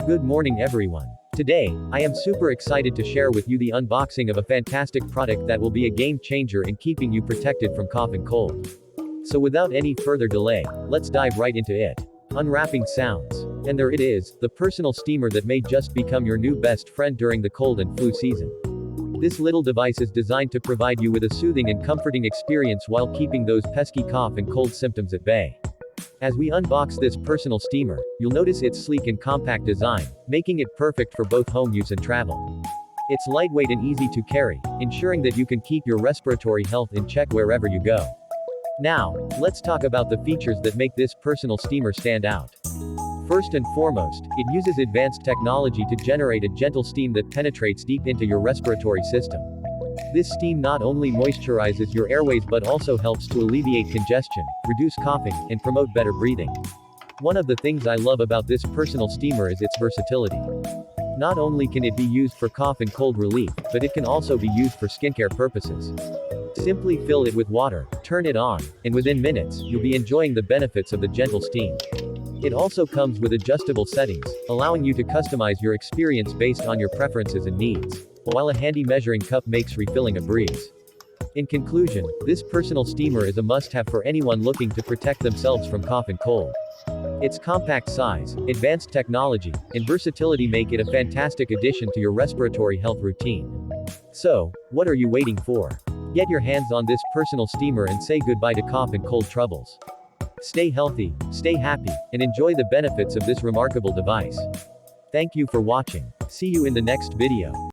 Good morning everyone. Today, I am super excited to share with you the unboxing of a fantastic product that will be a game changer in keeping you protected from cough and cold. So without any further delay, let's dive right into it. Unwrapping Sounds. And there it is, the personal steamer that may just become your new best friend during the cold and flu season. This little device is designed to provide you with a soothing and comforting experience while keeping those pesky cough and cold symptoms at bay. As we unbox this personal steamer, you'll notice its sleek and compact design, making it perfect for both home use and travel. It's lightweight and easy to carry, ensuring that you can keep your respiratory health in check wherever you go. Now, let's talk about the features that make this personal steamer stand out. First and foremost, it uses advanced technology to generate a gentle steam that penetrates deep into your respiratory system. This steam not only moisturizes your airways but also helps to alleviate congestion, reduce coughing, and promote better breathing. One of the things I love about this personal steamer is its versatility. Not only can it be used for cough and cold relief, but it can also be used for skincare purposes. Simply fill it with water, turn it on, and within minutes, you'll be enjoying the benefits of the gentle steam. It also comes with adjustable settings, allowing you to customize your experience based on your preferences and needs, while a handy measuring cup makes refilling a breeze. In conclusion, this personal steamer is a must-have for anyone looking to protect themselves from cough and cold. Its compact size, advanced technology, and versatility make it a fantastic addition to your respiratory health routine. So, what are you waiting for? Get your hands on this personal steamer and say goodbye to cough and cold troubles. Stay healthy, stay happy, and enjoy the benefits of this remarkable device. Thank you for watching. See you in the next video.